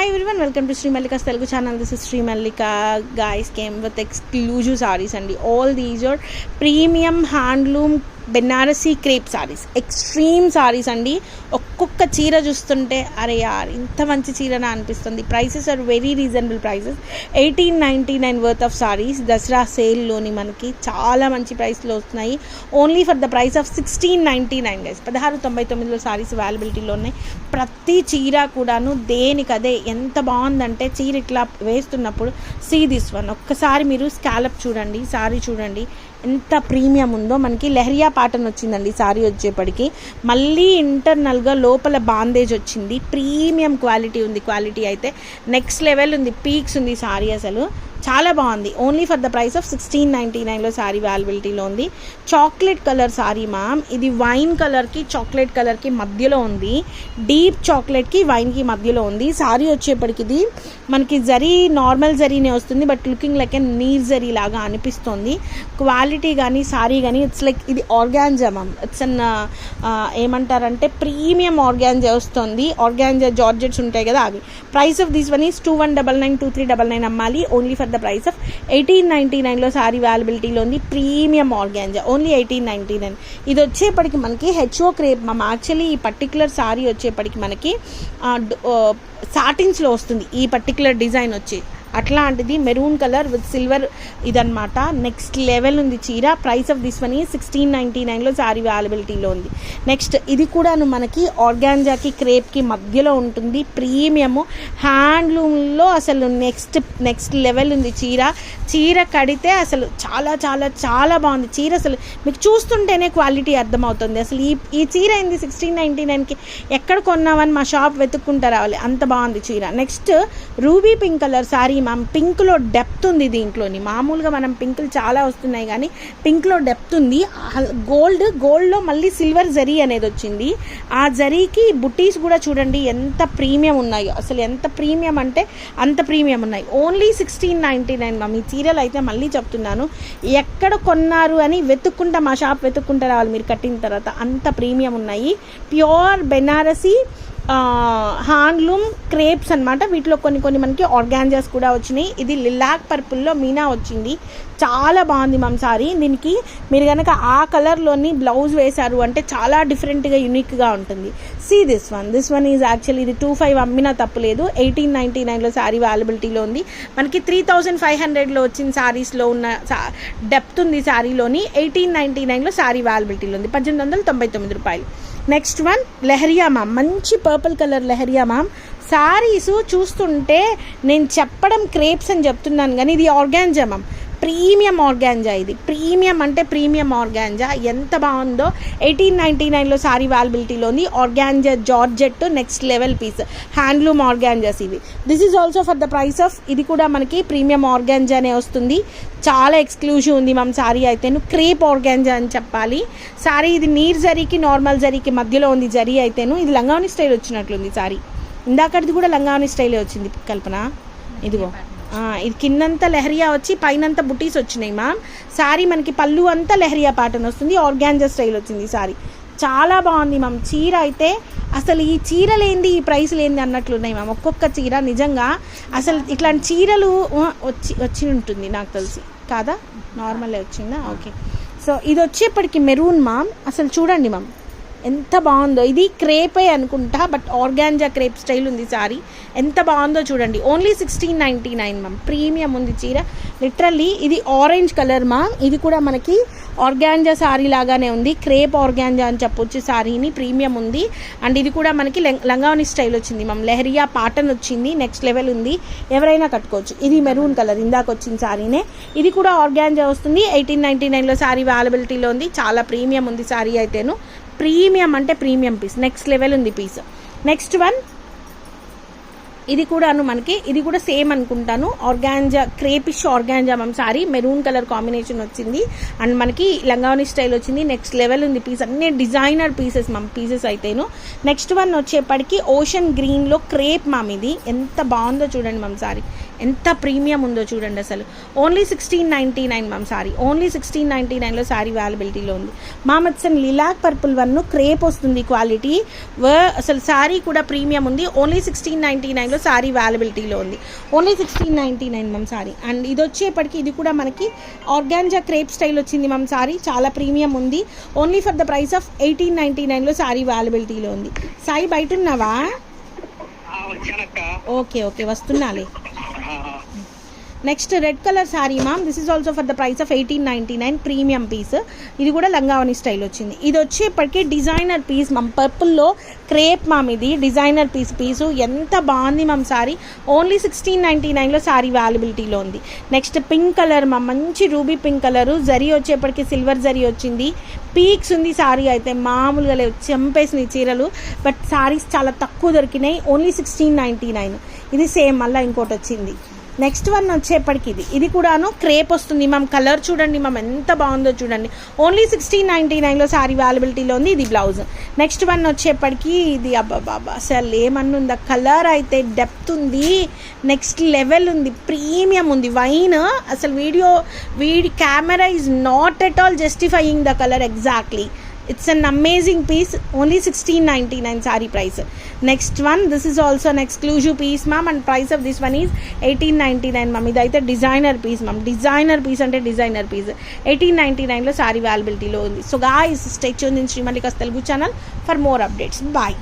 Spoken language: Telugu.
Hi everyone, welcome to Sri Mallika's Telugu channel. This is Sri Mallika. Guys came with exclusive sarees and all these are premium handloom Banarasi crepe saris, extreme saris అండి. ఒక్కొక్క చీర చూస్తుంటే అరే యార్ ఇంత మంచి చీరనా అనిపిస్తుంది. Prices are very reasonable prices. 1899 worth of sarees Dasara సేల్లోని మనకి చాలా మంచి ప్రైస్లో వస్తున్నాయి. Only for the price of 1699 guys. 1699లో సారీస్ అవైలబిలిటీలో ఉన్నాయి. ప్రతి చీర కూడాను దేనికదే ఎంత బాగుందంటే చీర ఇట్లా వేస్తున్నప్పుడు సీ దిస్ వన్, ఒక్కసారి మీరు స్కాలప్ చూడండి, సారీ చూడండి ఎంత ప్రీమియం ఉందో. మనకి లెహరియా ప్యాటర్న్ వచ్చిందండి సారీ వచ్చేప్పటికి. మళ్ళీ ఇంటర్నల్గా లోపల బాందేజ్ వచ్చింది. ప్రీమియం క్వాలిటీ ఉంది. క్వాలిటీ అయితే నెక్స్ట్ లెవెల్ ఉంది. పీక్స్ ఉంది సారీ, అసలు చాలా బాగుంది. Only for the price of 1699లో సారీ అవైలబిలిటీలో ఉంది. Chocolate colour saree ma'am. ఇది వైన్ కలర్కి చాక్లెట్ కలర్కి మధ్యలో ఉంది. డీప్ చాక్లెట్కి వైన్కి మధ్యలో ఉంది. సారీ వచ్చేప్పటికి ఇది మనకి జరీ నార్మల్ జరీనే వస్తుంది, but looking like a near zari లాగా అనిపిస్తుంది. క్వాలిటీ కానీ సారీ కానీ ఇట్స్ లైక్ ఇది ఆర్గాన్జా మ్యామ్. ఇట్స్ అన్ ఏమంటారంటే ప్రీమియం ఆర్గాన్జా వస్తుంది. ఆర్గాన్జా జార్జెట్స్ ఉంటాయి కదా అవి. Price of this one is 2199, 2399 అమ్మాలి. Only for the price of 1899లో సారీ అవైలబిలిటీలో ఉంది. Premium organza only 1899. ఇది వచ్చేప్పటికి మనకి హెచ్ఓ క్రేప్ మ్యామ్. యాక్చువల్లీ ఈ పర్టికులర్ సారీ వచ్చేప్పటికి మనకి సాటిన్స్లో వస్తుంది ఈ పర్టికులర్ డిజైన్ వచ్చి. అట్లాంటిది మెరూన్ కలర్ విత్ సిల్వర్ ఇదనమాట. నెక్స్ట్ లెవెల్ ఉంది చీర. ప్రైస్ ఆఫ్ దిస్ వన్ ఈ 1699లో సారీ అవైలబిలిటీలో ఉంది. నెక్స్ట్ ఇది కూడాను మనకి ఆర్గాన్జాకి క్రేప్కి మధ్యలో ఉంటుంది. ప్రీమియము హ్యాండ్లూమ్లో అసలు నెక్స్ట్ లెవెల్ ఉంది చీర. చీర కడితే అసలు చాలా చాలా చాలా బాగుంది చీర. అసలు మీకు చూస్తుంటేనే క్వాలిటీ అర్థమవుతుంది. అసలు ఈ చీర అయింది 1699కి ఎక్కడ కొన్నామని మా షాప్ వెతుక్కుంటూ రావాలి, అంత బాగుంది చీర. Next ruby pink colour saree ma'am. పింక్లో డెప్త్ ఉంది దీంట్లోని. మామూలుగా మనం పింకులు చాలా వస్తున్నాయి కానీ పింక్లో డెప్త్ ఉంది. గోల్డ్లో మళ్ళీ సిల్వర్ జరీ అనేది వచ్చింది. ఆ జరీకి బుట్టీస్ కూడా చూడండి ఎంత ప్రీమియం ఉన్నాయో. అసలు ఎంత ప్రీమియం అంటే అంత ప్రీమియం ఉన్నాయి. Only 1699 ma'am. ఈ చీరలు అయితే మళ్ళీ చెప్తున్నాను, ఎక్కడ కొన్నారు అని వెతుక్కుంటా మా షాప్ వెతుక్కుంటా రావాలి మీరు కట్టిన తర్వాత. అంత ప్రీమియం ఉన్నాయి. ప్యూర్ బెనారసీ హ్యాండ్లూమ్ క్రేప్స్ అనమాట. వీటిలో కొన్ని మనకి ఆర్గాన్జాస్ కూడా వచ్చినాయి. ఇది లిలాక్ పర్పుల్లో మీనా వచ్చింది. చాలా బాగుంది మ్యామ్ సారీ. దీనికి మీరు కనుక ఆ కలర్లోని బ్లౌజ్ వేశారు అంటే చాలా డిఫరెంట్గా యూనిక్గా ఉంటుంది. See this one is actually ఇది 25 అమ్మినా తప్పులేదు. 1899లో సారీ అవైలబిలిటీలో ఉంది. మనకి 3500లో వచ్చిన సారీస్లో ఉన్న డెప్త్ ఉంది సారీలోని. 1899లో సారీ అవైలబిలిటీలో ఉంది. 1899 రూపాయలు. Next one lehariya ma'am. మంచి purple colour lehariya ma'am. Sarees చూస్తుంటే నేను చెప్పడం క్రేప్స్ అని చెప్తున్నాను కానీ ఇది ఆర్గాన్జా మ్యామ్. Premium organza. ఇది ప్రీమియం అంటే ప్రీమియం ఆర్గాన్జా. ఎంత బాగుందో. 1899లో సారీ అవైలబిలిటీలో ఉంది. Organza georgette next level piece. Handloom organzas ఇవి. This is also for the price of, ఇది కూడా మనకి ప్రీమియం ఆర్గాన్జానే వస్తుంది. చాలా ఎక్స్క్లూజివ్ ఉంది మ్యామ్ సారీ అయితేను. క్రేప్ ఆర్గాన్జా అని చెప్పాలి. సారీ ఇది నీర్ జరీకి నార్మల్ జరీకి మధ్యలో ఉంది జరీ అయితేను. ఇది లంగావని స్టైల్ వచ్చినట్లుంది సారీ. ఇందాకటిది కూడా లంగావని స్టైలే వచ్చింది కల్పన. ఇదిగో ఇది కిందంతా లెహరియా వచ్చి పైనంతా బుటీస్ వచ్చినాయి మ్యామ్. సారీ మనకి పళ్ళు అంతా లెహరియా ప్యాటర్న్ వస్తుంది. ఆర్గాన్జా స్టైల్ వచ్చింది సారీ. చాలా బాగుంది మ్యామ్ చీర అయితే. అసలు ఈ చీర లేనిది ఈ ప్రైస్ లేనిది అన్నట్లున్నాయి మ్యామ్. ఒక్కొక్క చీర నిజంగా అసలు ఇట్లాంటి చీరలు వచ్చి ఉంటుంది నాకు తెలిసి కాదా, నార్మల్గా వచ్చిందా? ఓకే. సో ఇది వచ్చేప్పటికి మెరూన్ మ్యామ్. అసలు చూడండి మ్యామ్ ఎంత బాగుందో. ఇది క్రేపే అనుకుంటా, బట్ ఆర్గాన్జా క్రేప్ స్టైల్ ఉంది సారీ. ఎంత బాగుందో చూడండి. Only 1699 ma'am. ప్రీమియం ఉంది చీర లిటరల్లీ. ఇది ఆరెంజ్ కలర్ మ్యామ్. ఇది కూడా మనకి ఆర్గాన్జా సారీ లాగానే ఉంది. క్రేప్ ఆర్గాన్జా అని చెప్పొచ్చు సారీని. ప్రీమియం ఉంది. అండ్ ఇది కూడా మనకి లంగావని స్టైల్ వచ్చింది మ్యామ్. లెహరియా ప్యాటర్న్ వచ్చింది. నెక్స్ట్ లెవెల్ ఉంది. ఎవరైనా కట్టుకోవచ్చు. ఇది మెరూన్ కలర్ ఇందాక వచ్చిన సారీనే. ఇది కూడా ఆర్గాన్జా వస్తుంది. 1899లో సారీ అవైలబిలిటీలో ఉంది. చాలా ప్రీమియం ఉంది సారీ అయితేను. ప్రీమియం అంటే ప్రీమియం పీస్. నెక్స్ట్ లెవెల్ ఉంది పీస్. నెక్స్ట్ వన్ ఇది కూడాను మనకి, ఇది కూడా సేమ్ అనుకుంటాను. Organza crepish organza ma'am saree. Maroon colour combination వచ్చింది. అండ్ మనకి లంగావని స్టైల్ వచ్చింది. నెక్స్ట్ లెవెల్ ఉంది పీస్. అన్ని డిజైనర్ పీసెస్ మ్యామ్ పీసెస్ అయితేను. నెక్స్ట్ వన్ వచ్చేప్పటికి ఓషన్ గ్రీన్లో క్రేప్ మ్యామ్. ఇది ఎంత బాగుందో చూడండి మ్యామ్ సారీ. ఎంత ప్రీమియం ఉందో చూడండి అసలు. Only 1699 ma'am saree. ఓన్లీ 1699లో సారీ అవైలబిలిటీలో ఉంది. మామత్సన్ లిలాక్ పర్పుల్ వన్ క్రేప్ వస్తుంది క్వాలిటీ. అసలు సారీ కూడా ప్రీమియం ఉంది. ఓన్లీ 1699లో నైన్లో సారీ అవైలబిలిటీలో ఉంది. Only 1699 ma'am sorry. అండ్ ఇది వచ్చేప్పటికి ఇది కూడా మనకి ఆర్గాంజా క్రేప్ స్టైల్ వచ్చింది మ్యామ్ సారీ, చాలా ప్రీమియం ఉంది. Only for the price of 1899లో సారీ అవైలబిలిటీలో ఉంది. సాయి బయట ఉన్నావా? ఓకే ఓకే వస్తున్నాలే. Next red colour saree ma'am, this is also for the price of 1899 premium piece. ఇది కూడా లంగావని స్టైల్ వచ్చింది. ఇది వచ్చేప్పటికి డిజైనర్ పీస్ మ్యామ్, పర్పుల్లో క్రేప్ మ్యామ్, ఇది డిజైనర్ పీసు ఎంత బాగుంది మ్యామ్ సారీ. ఓన్లీ 1699లో సారీ అవైలబిలిటీలో ఉంది. నెక్స్ట్ పింక్ కలర్ మ్యామ్, మంచి రూబీ పింక్ కలరు, జరీ వచ్చేప్పటికి సిల్వర్ జరీ వచ్చింది, పీక్స్ ఉంది సారీ అయితే మామూలుగా లేవు, చంపేసినాయి చీరలు. బట్ సారీస్ చాలా తక్కువ దొరికినాయి. ఓన్లీ 1699. ఇది సేమ్ మళ్ళీ ఇంకోటి వచ్చింది. నెక్స్ట్ వన్ వచ్చేప్పటికి ఇది కూడాను క్రేప్ వస్తుంది మ్యామ్. కలర్ చూడండి మ్యామ్ ఎంత బాగుందో చూడండి. ఓన్లీ 1699లో సారీ అవైలబిలిటీలో ఉంది. ఇది బ్లౌజ్. నెక్స్ట్ వన్ వచ్చేప్పటికి ఇది అబ్బాబాబా అసలు ఏమన్నుందా, కలర్ అయితే డెప్త్ ఉంది, నెక్స్ట్ లెవెల్ ఉంది, ప్రీమియం ఉంది. వైన్ అసలు వీడి camera is not at all justifying the colour exactly. It's an amazing piece. Only 1699 saree price. Next one, this is also an exclusive piece ma'am, and price of this one is 1899 ma'am. Idaithe designer piece ma'am. Designer piece ante designer piece. 1899 lo saree availability lo undi. So guys, stay tuned in Srimalika's Telugu channel for more updates. Bye.